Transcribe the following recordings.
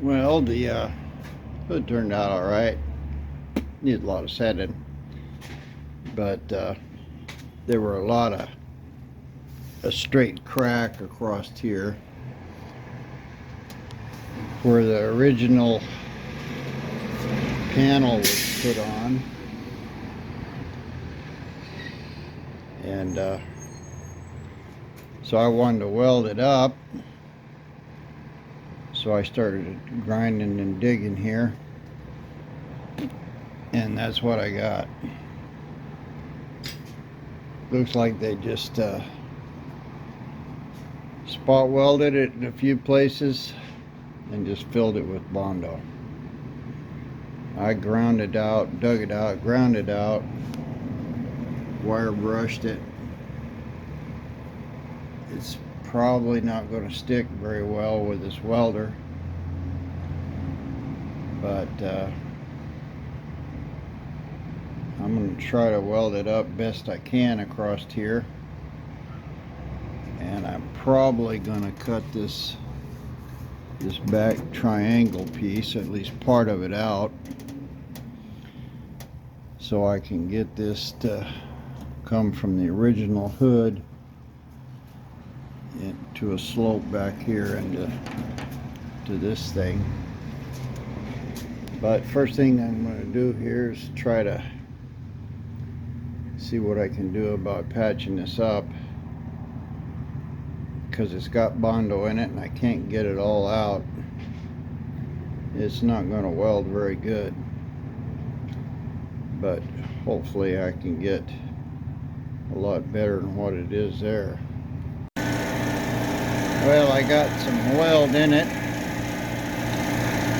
Well, the hood turned out all right. Needed a lot of sanding, but there were a lot of a straight crack across here where the original panel was put on, and so I wanted to weld it up. So I started grinding and digging here, and that's what I got. Looks like they just spot welded it in a few places and just filled it with Bondo. I ground it out, dug it out, ground it out, wire brushed it. It's probably not going to stick very well with this welder, but I'm going to try to weld it up best I can across here, and I'm probably going to cut this back triangle piece, at least part of it, out so I can get this to come from the original hood into a slope back here into this thing. But first thing I'm going to do here is try to see what I can do about patching this up, because it's got Bondo in it and I can't get it all out. It's not going to weld very good, but hopefully I can get a lot better than what it is there. Well, I got some weld in it.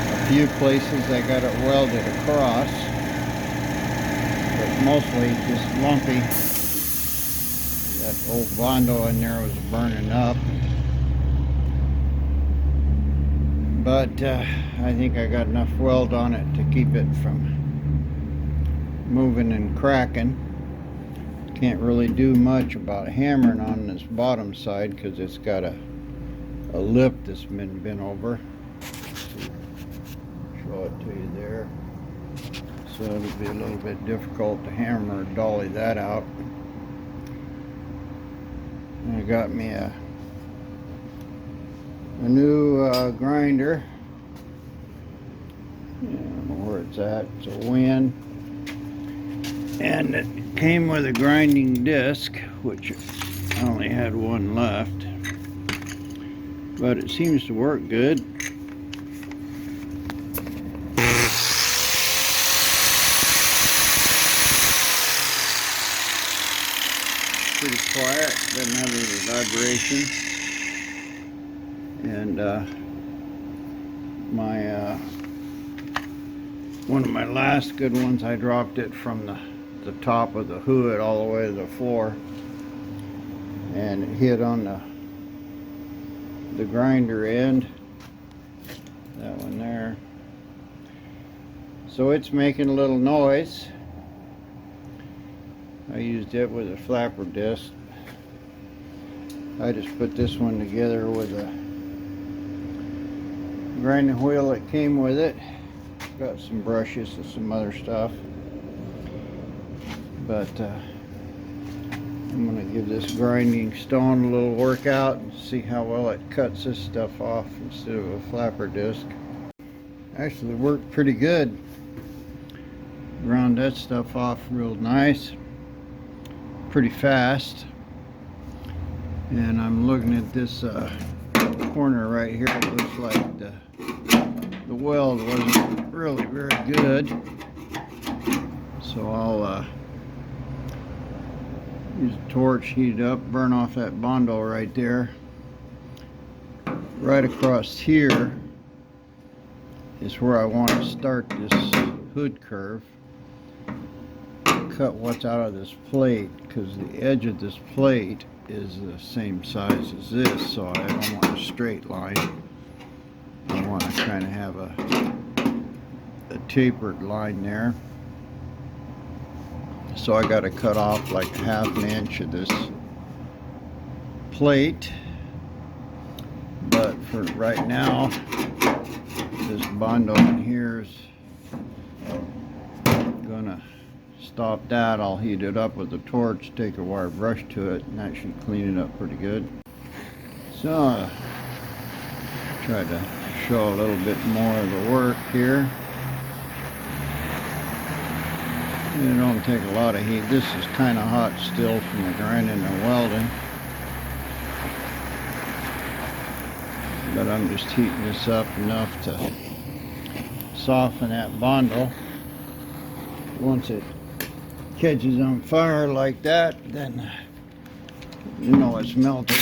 A few places I got it welded across, but mostly just lumpy. That old Bondo in there was burning up. But I think I got enough weld on it to keep it from moving and cracking. Can't really do much about hammering on this bottom side because it's got a lip that's been bent over. Show it to you there. So it'll be a little bit difficult to hammer or dolly that out. And I got me a new grinder. I don't know where it's at. It's a Win. And it came with a grinding disc, which I only had one left. But it seems to work good. Pretty quiet, doesn't have any vibration. And one of my last good ones, I dropped it from the top of the hood all the way to the floor, and it hit on the grinder end, that one there. So it's making a little noise. I used it with a flapper disc. I just put this one together with a grinding wheel that came with it. Got some brushes and some other stuff. But I'm going to give this grinding stone a little workout and see how well it cuts this stuff off instead of a flapper disc. Actually worked pretty good. Ground that stuff off real nice, pretty fast. And I'm looking at this corner right here. It looks like the weld wasn't really very good, so I'll use a torch, heat it up, burn off that Bondo right there. Right across here is where I want to start this hood curve. Cut what's out of this plate, because the edge of this plate is the same size as this, so I don't want a straight line. I want to kind of have a tapered line there. So I got to cut off like 1/2 inch of this plate. But for right now, this bundle in here is gonna stop that, I'll heat it up with a torch, take a wire brush to it, and that should clean it up pretty good. So try to show a little bit more of the work here. It don't take a lot of heat. This is kind of hot still from the grinding and welding, but I'm just heating this up enough to soften that bundle. Once it catches on fire like that, then you know it's melted.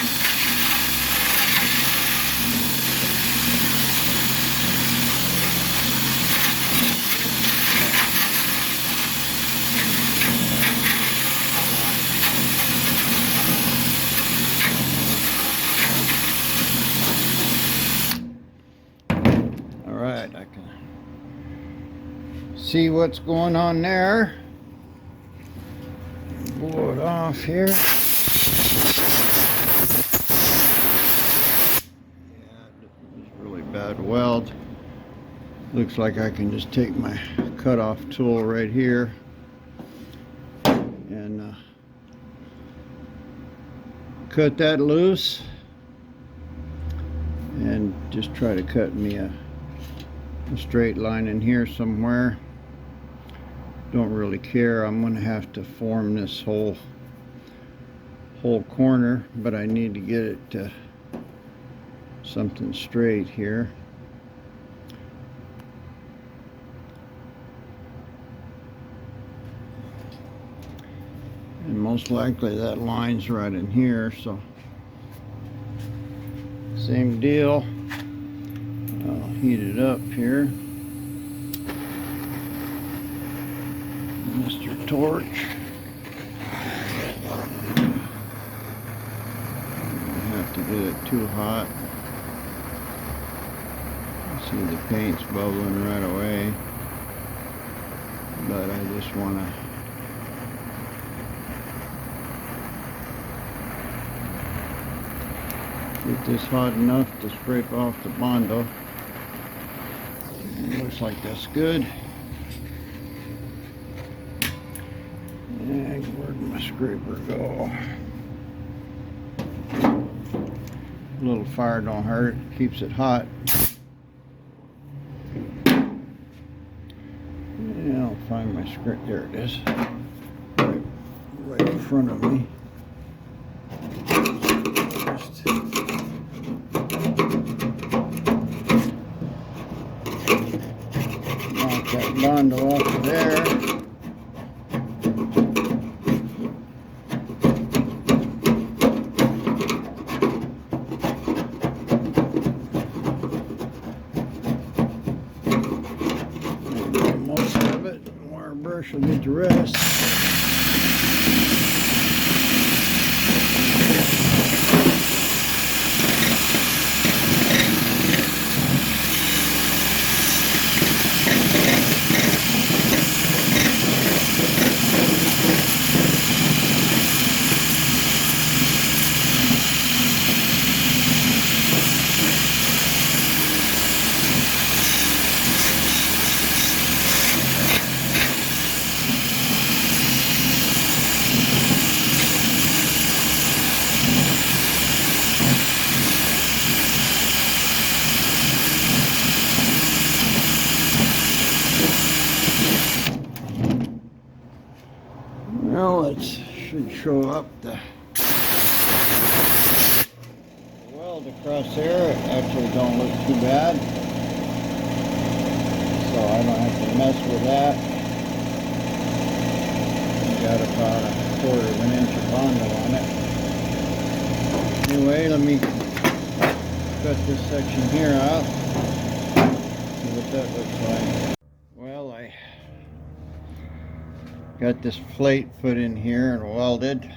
Alright, I can see what's going on there. Blow it off here. Yeah, it's really bad weld. Looks like I can just take my cutoff tool right here and cut that loose and just try to cut me a straight line in here somewhere. Don't really care. I'm gonna have to form this whole corner, but I need to get it to something straight here. And most likely that line's right in here, so same deal. I'll heat it up here. Mr. Torch. Don't have to get it too hot. See the paint's bubbling right away, but I just want to get this hot enough to scrape off the bundle. Looks like that's good. And where'd my scraper go? A little fire don't hurt, keeps it hot. Yeah, I'll find my scraper. There it is. Right in front of me. Just knock that bundle off of there. Most of it. Wire brush will get the rest. Well, it should show up the weld across there. It actually don't look too bad, so I don't have to mess with that. I got about 1/4 of an inch of bundle on it. Anyway, let me cut this section here out. See what that looks like. Well, I got this plate put in here and welded.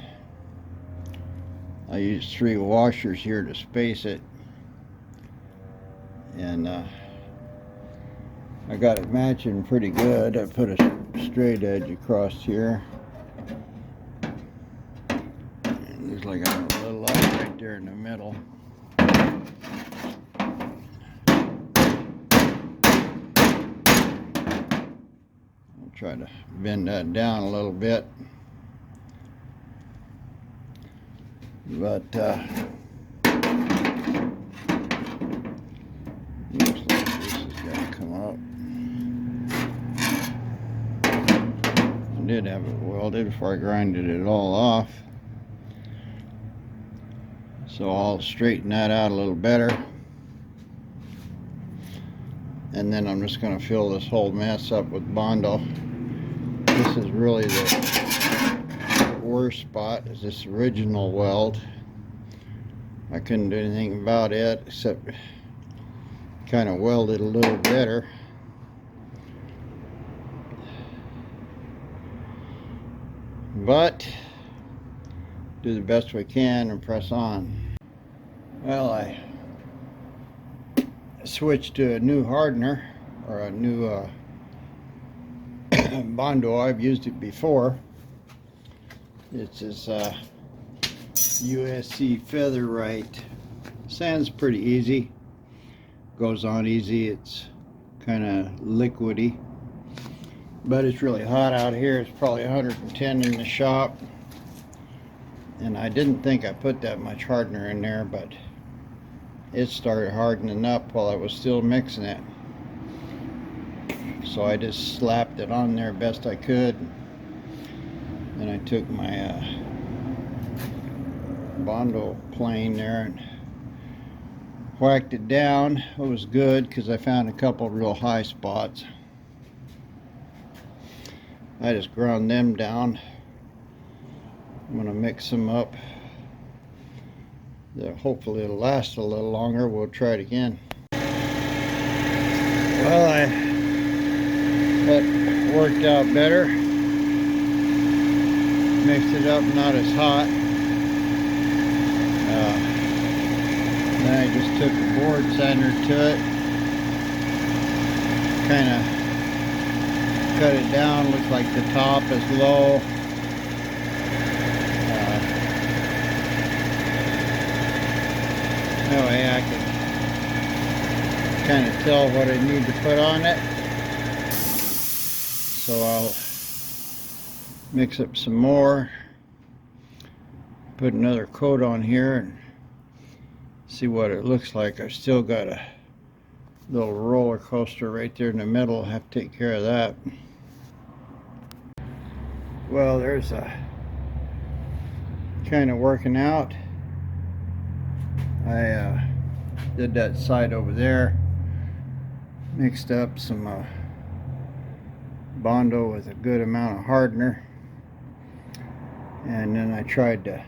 I used 3 washers here to space it, and I got it matching pretty good. I put a straight edge across here. And there's like a little light right there in the middle. Try to bend that down a little bit. But looks like this has got to come up. I did have it welded before I grinded it all off. So I'll straighten that out a little better. And then I'm just going to fill this whole mess up with Bondo. This is really the worst spot, is this original weld. I couldn't do anything about it except kind of weld it a little better. But do the best we can and press on. Well, I switched to a new hardener, or a new Bondo. I've used it before. It's this USC Featherite. Sand's pretty easy, goes on easy. It's kind of liquidy, but it's really hot out here. It's probably 110 in the shop, and I didn't think I put that much hardener in there, but it started hardening up while I was still mixing it. So I just slapped it on there best I could. Then I took my Bondo plane there and whacked it down. It was good because I found a couple real high spots. I just ground them down. I'm going to mix them up. Hopefully it'll last a little longer. We'll try it again. Well, that worked out better. Mixed it up, not as hot. Then I just took a board sander to it, kind of cut it down. Looks like the top is low. That way I can kind of tell what I need to put on it. So I'll mix up some more, put another coat on here, and see what it looks like. I've still got a little roller coaster right there in the middle. I'll have to take care of that. Well, there's a kind of working out. I did that side over there, mixed up some Bondo with a good amount of hardener, and then I tried to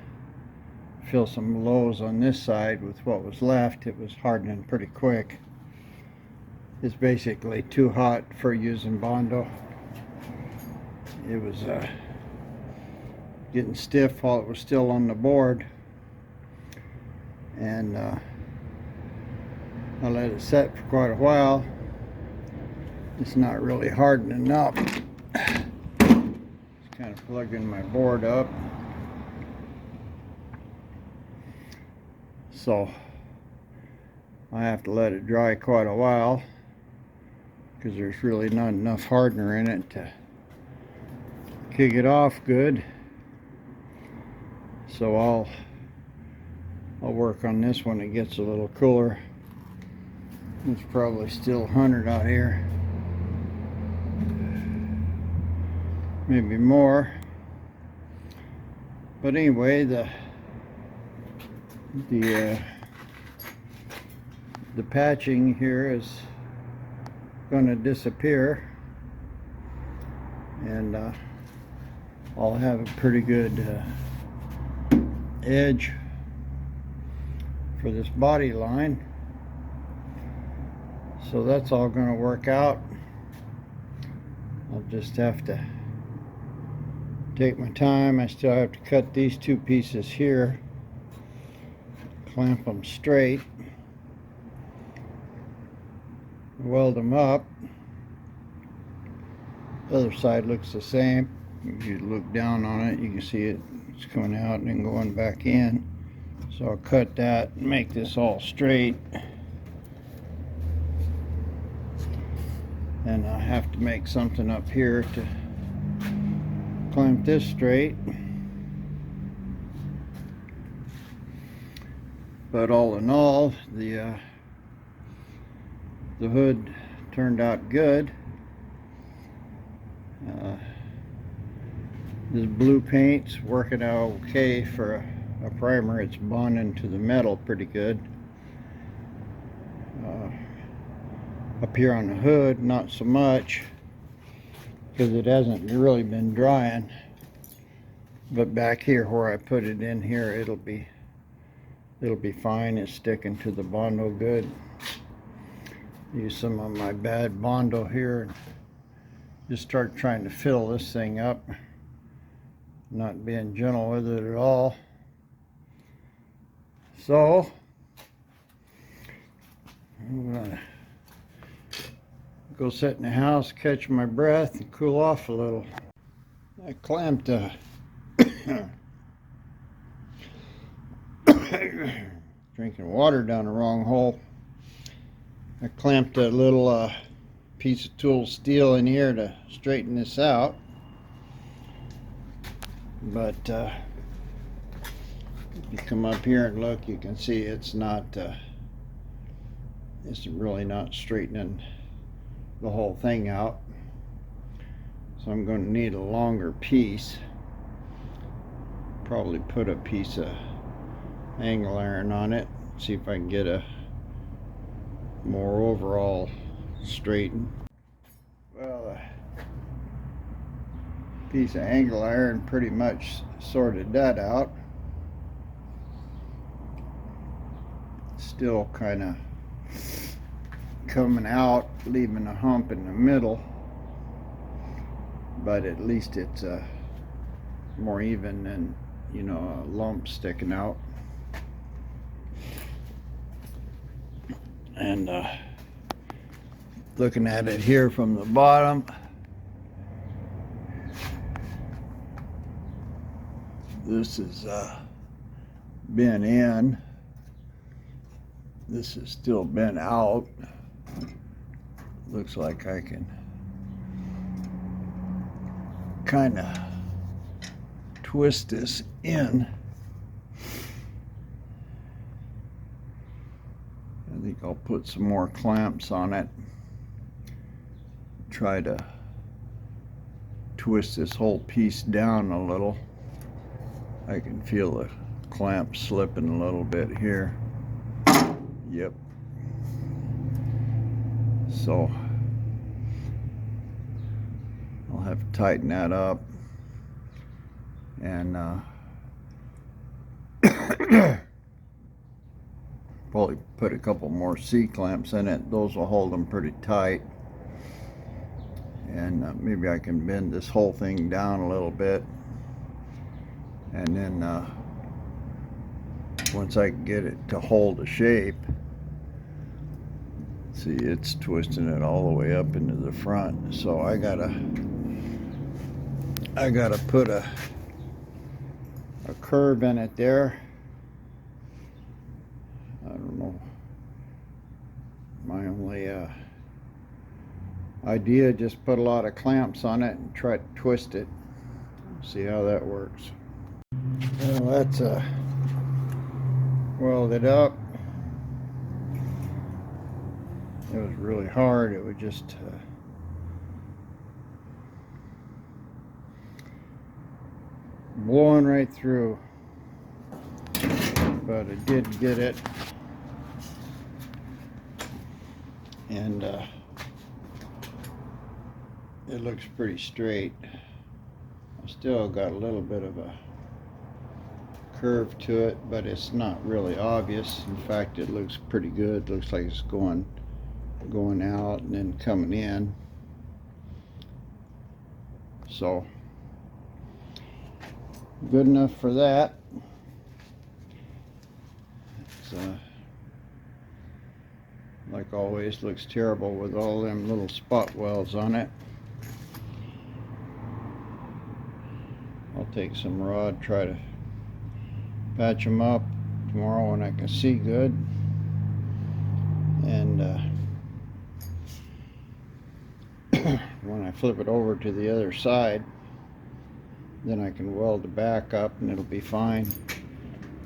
fill some lows on this side with what was left. It was hardening pretty quick. It's basically too hot for using Bondo. It was getting stiff while it was still on the board, and I let it set for quite a while. It's not really hardening up. Just kind of plugging my board up. So I have to let it dry quite a while because there's really not enough hardener in it to kick it off good. So I'll work on this when it gets a little cooler. It's probably still 100 out here, maybe more. But anyway, the patching here is going to disappear, and I'll have a pretty good edge for this body line. So that's all going to work out. I'll just have to take my time. I still have to cut these two pieces here, clamp them straight, weld them up. The other side looks the same. If you look down on it, you can see it's coming out and then going back in. So I'll cut that and make this all straight. And I have to make something up here to clamp this straight. But all in all, the hood turned out good. This blue paint's working out okay for a primer. It's bonding to the metal pretty good. Up here on the hood, not so much, because it hasn't really been drying. But back here where I put it in here, it'll be fine. It's sticking to the Bondo good. Use some of my bad Bondo here and just start trying to fill this thing up. Not being gentle with it at all. So I'm gonna go sit in the house, catch my breath, and cool off a little. I clamped drinking water down the wrong hole. I clamped a little piece of tool steel in here to straighten this out, but if you come up here and look, you can see it's really not straightening the whole thing out. So I'm going to need a longer piece. Probably put a piece of angle iron on it, see if I can get a more overall straighten. Well, a piece of angle iron pretty much sorted that out. Still kind of coming out, leaving a hump in the middle, but at least it's more even than, you know, a lump sticking out. And looking at it here from the bottom, this is been in, this is still been out. Looks like I can kind of twist this in. I think I'll put some more clamps on it. Try to twist this whole piece down a little. I can feel the clamp slipping a little bit here. Yep. So I'll have to tighten that up and probably put a couple more C-clamps in it. Those will hold them pretty tight. And maybe I can bend this whole thing down a little bit. And then once I can get it to hold a shape, see, it's twisting it all the way up into the front. So I gotta put a curve in it there. I don't know. My only idea, just put a lot of clamps on it and try to twist it. See how that works. Well, that's welded up. It was really hard. It would just blowing right through, but I did get it, and it looks pretty straight. I still got a little bit of a curve to it, but it's not really obvious. In fact, it looks pretty good. Looks like it's going out and then coming in. So good enough for that. It's like always, looks terrible with all them little spot welds on it. I'll take some rod, try to patch them up tomorrow when I can see good. And when I flip it over to the other side, Then I can weld the back up and it'll be fine.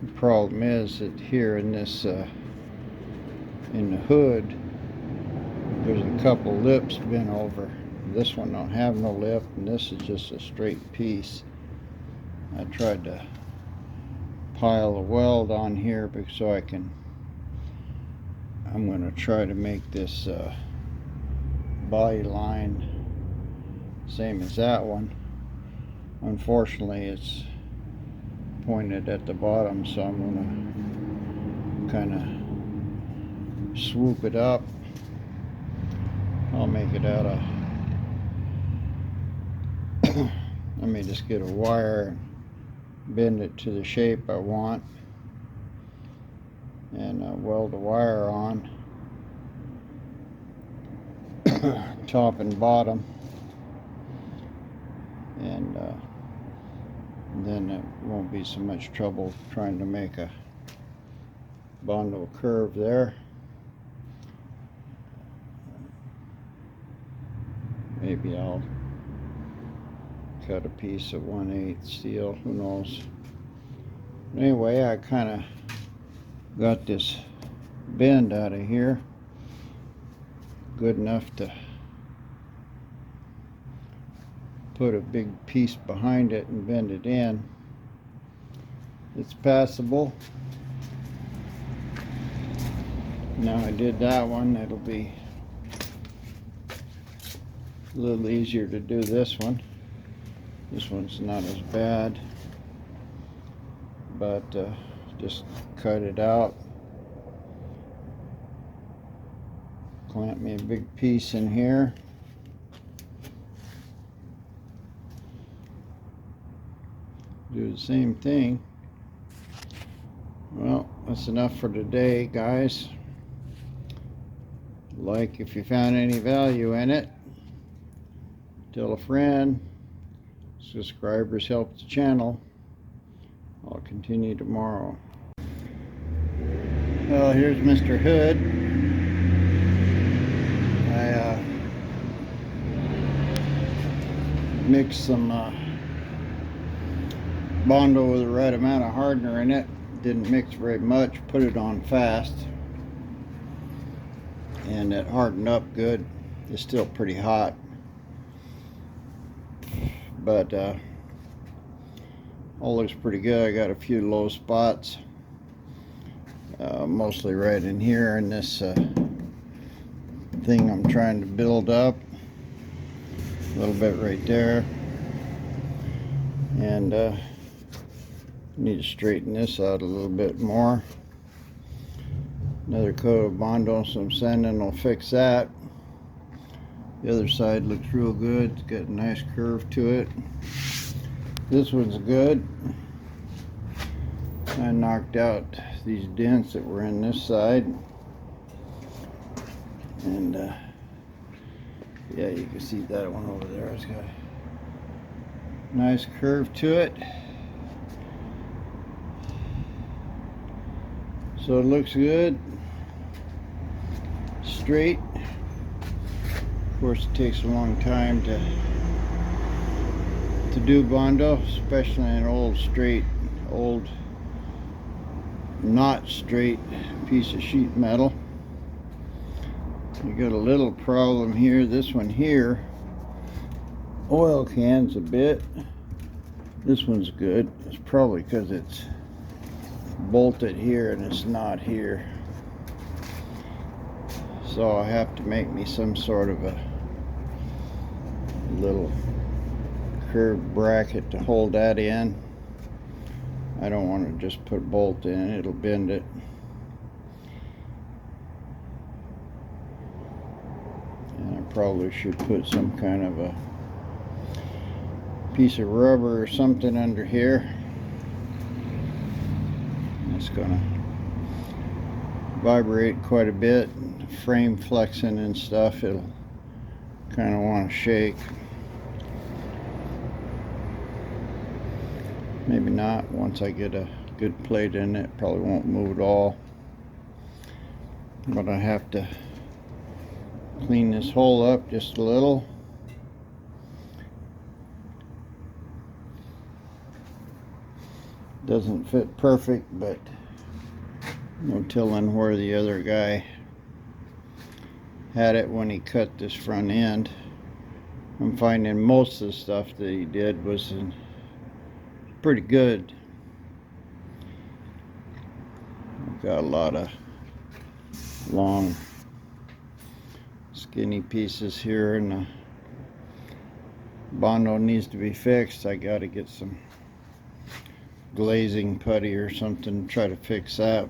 The problem is that here in this in the hood, there's a couple lips bent over. This one don't have no lip, and this is just a straight piece. I tried to pile a weld on here so I'm going to try to make this body line same as that one. Unfortunately, it's pointed at the bottom, so I'm going to kind of swoop it up. I'll make it out of let me just get a wire and bend it to the shape I want, and weld the wire on top and bottom, and then it won't be so much trouble trying to make a Bondo curve there. Maybe I'll cut a piece of 1/8 steel, who knows. Anyway, I kind of got this bend out of here good enough to put a big piece behind it and bend it in. It's passable. Now I did that one, it'll be a little easier to do this one. This one's not as bad, but just cut it out. Clamp me a big piece in here. Do the same thing. Well, that's enough for today, guys. Like if you found any value in it. Tell a friend. Subscribers help the channel. I'll continue tomorrow. Well, here's Mr. Hood. I mixed some Bondo with the right amount of hardener in it. Didn't mix very much. Put it on fast, and it hardened up good. It's still pretty hot, but all looks pretty good. I got a few low spots, mostly right in here in this thing I'm trying to build up. A little bit right there, and need to straighten this out a little bit more. Another coat of Bondo, some sanding will fix that. The other side looks real good. It's got a nice curve to it. This one's good. I knocked out these dents that were in this side, and yeah, you can see that one over there. It's got a nice curve to it. So it looks good, straight. Of course, it takes a long time to do Bondo, especially an old not straight piece of sheet metal. You got a little problem here. This one here, oil cans a bit. This one's good. It's probably because it's bolted here and it's not here, so I have to make me some sort of a little curved bracket to hold that in. I don't want to just put a bolt in, it'll bend it. And I probably should put some kind of a piece of rubber or something under here. It's gonna vibrate quite a bit. Frame flexing and stuff, it'll kind of want to shake. Maybe not. Once I get a good plate in it, probably won't move at all. But I have to clean this hole up just a little. Doesn't fit perfect, but no telling where the other guy had it when he cut this front end. I'm finding most of the stuff that he did was pretty good. I've got a lot of long skinny pieces here, and the bondo needs to be fixed. I got to get some glazing putty or something to try to fix that.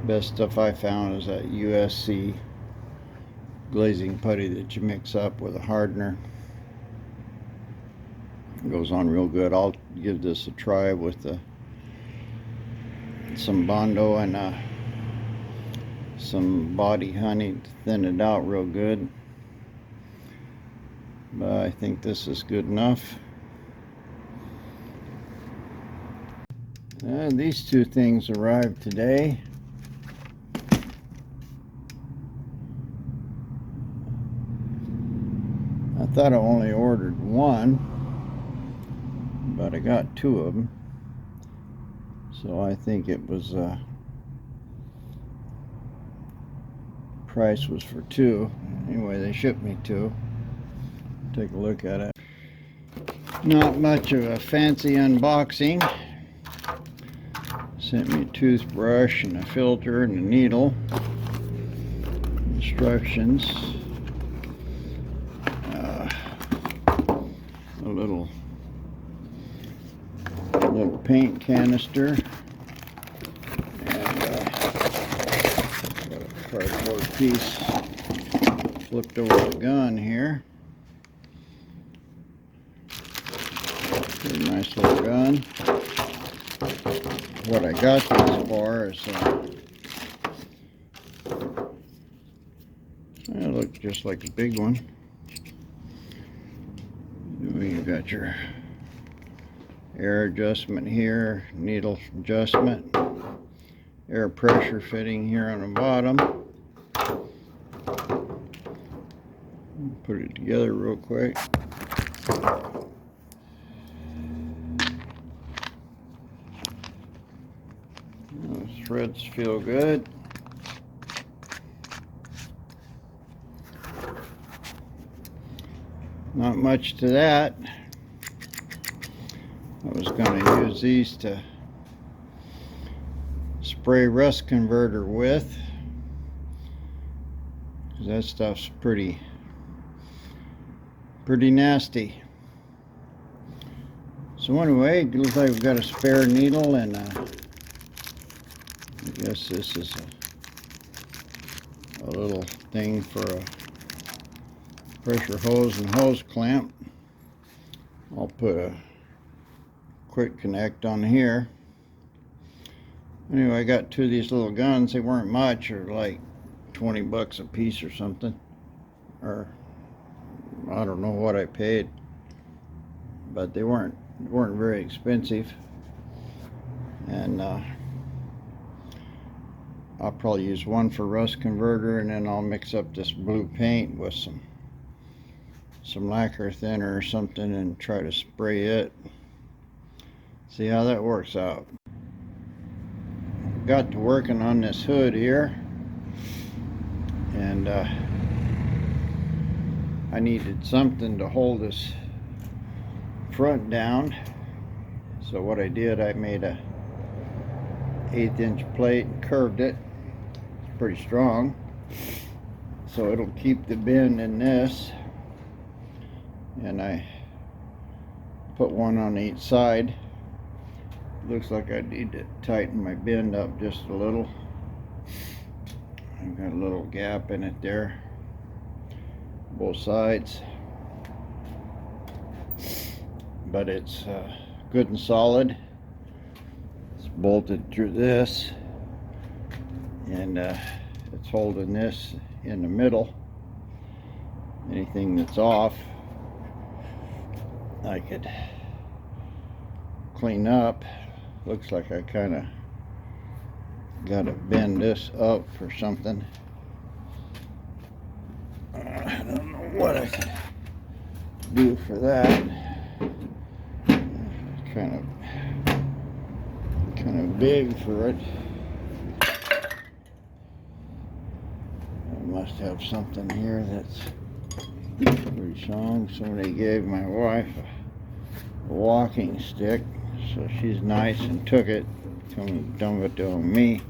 Best stuff I found is that USC glazing putty that you mix up with a hardener. It goes on real good. I'll give this a try with some bondo and some body honey to thin it out real good. But I think this is good enough. These two things arrived today. I thought I only ordered one, but I got two of them. So I think it was price was for two. Anyway, they shipped me two. Take a look at it. Not much of a fancy unboxing. Sent me a toothbrush and a filter and a needle. Instructions. A little paint canister. And got a cardboard piece flipped over the gun here. Pretty nice little gun. What I got this for is it looks just like a big one. You got your air adjustment here, needle adjustment, air pressure fitting here on the bottom. Put it together real quick. Those threads feel good. Not much to that. I was going to use these to spray rust converter with, because that stuff's pretty nasty. So anyway, it looks like we've got a spare needle, and I guess this is a little thing for a pressure hose and hose clamp. I'll put a quick connect on here. Anyway, I got two of these little guns. They weren't much, or like 20 bucks a piece or something, or I don't know what I paid, but they weren't very expensive. And I'll probably use one for rust converter, and then I'll mix up this blue paint with some lacquer thinner or something and try to spray it. See how that works out. Got to working on this hood here, and I needed something to hold this front down. So what I did, I made a 1/8 inch plate and curved it. It's pretty strong, so it'll keep the bend in this. And I put one on each side. Looks like I need to tighten my bend up just a little. I've got a little gap in it there, both sides, but it's good and solid. It's bolted through this, and it's holding this in the middle. Anything that's off, I could clean up. Looks like I kind of got to bend this up or something. I don't know what I can do for that. kind of big for it. I must have something here that's pretty strong. Somebody gave my wife a walking stick, so she's nice and took it. Come and dump it on me.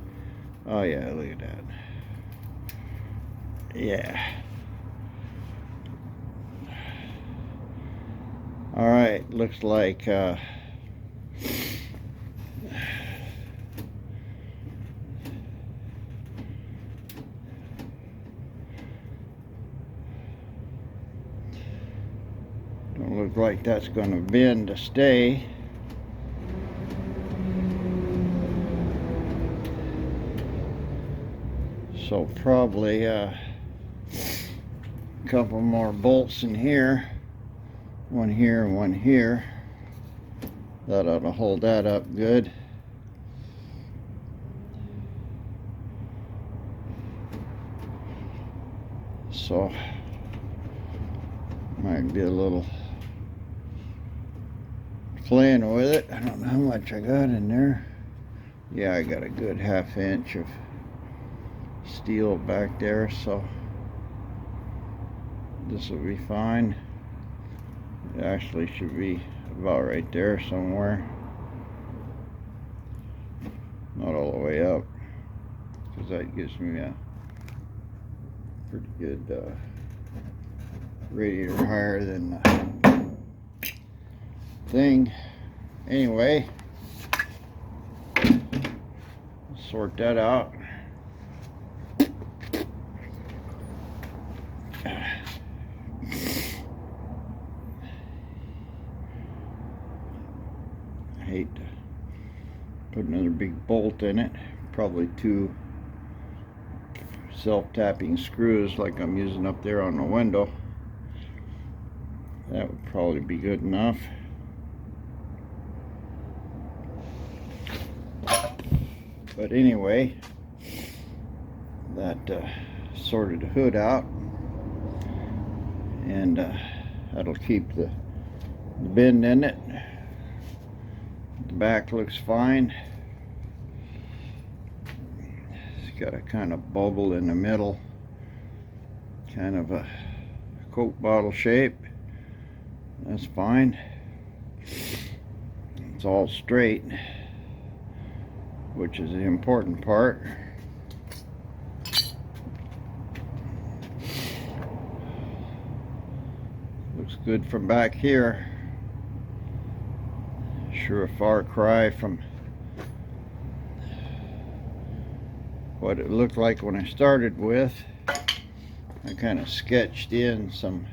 Oh yeah, look at that. Yeah. All right, looks like don't look like that's going to bend to stay. So probably a couple more bolts in here. One here and one here. That ought to hold that up good. So might be a little playing with it. I don't know how much I got in there. Yeah, I got a good 1/2 inch of steel back there, so this will be fine. It actually should be about right there somewhere, not all the way up, because that gives me a pretty good radiator higher than the thing. Anyway, sort that out. Hate to put another big bolt in it. Probably 2 self-tapping screws like I'm using up there on the window. That would probably be good enough. But anyway, that sorted the hood out, and that'll keep the bend in it. The back looks fine. It's got a kind of bubble in the middle, kind of a Coke bottle shape. That's fine. It's all straight, which is the important part. Looks good from back here. Sure a far cry from what it looked like when I started with. I kind of sketched in some,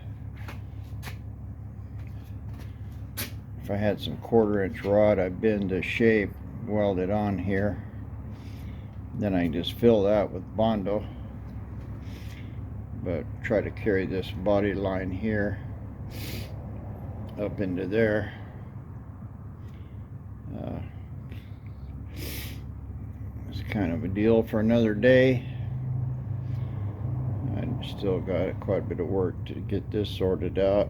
if I had some 1/4 inch rod, I bend to shape, weld it on here. Then I just fill that with Bondo, but try to carry this body line here up into there. It's kind of a deal for another day. I still got quite a bit of work to get this sorted out.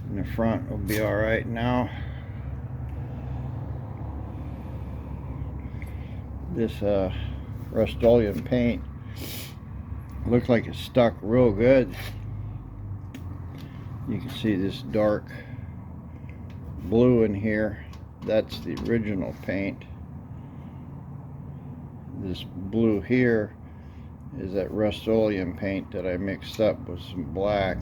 And the front will be all right now. This Rust-Oleum paint looks like it's stuck real good. You can see this dark blue in here. That's the original paint. This blue here is that Rust-Oleum paint that I mixed up with some black.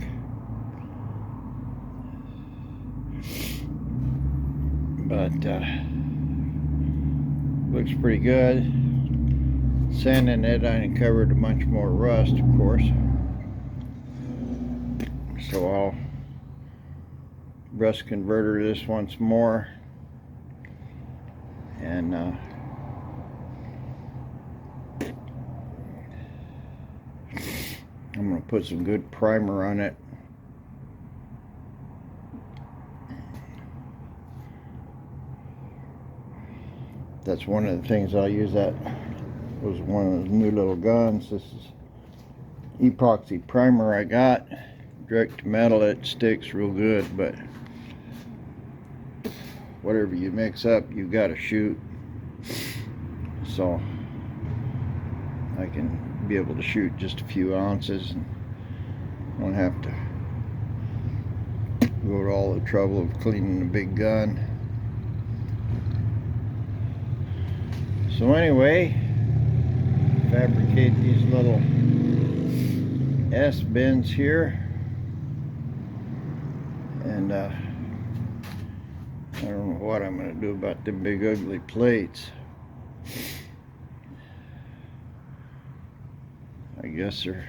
But looks pretty good. Sanding it, I uncovered a bunch more rust, of course. So I'll rust converter this once more, and I'm going to put some good primer on it. That's one of the things I'll use. That was one of those new little guns. This is epoxy primer I got. Direct to metal, it sticks real good, but whatever you mix up, you got to shoot. So I can be able to shoot just a few ounces and won't have to go to all the trouble of cleaning the big gun. So anyway, fabricate these little S bends here, and I don't know what I'm going to do about them big ugly plates. I guess they're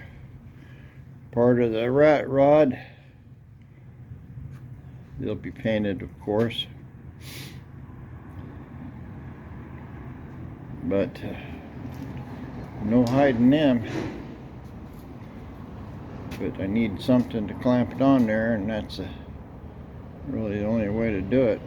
part of the rat rod. They'll be painted, of course, but no hiding them. But I need something to clamp it on there, and that's really the only way to do it.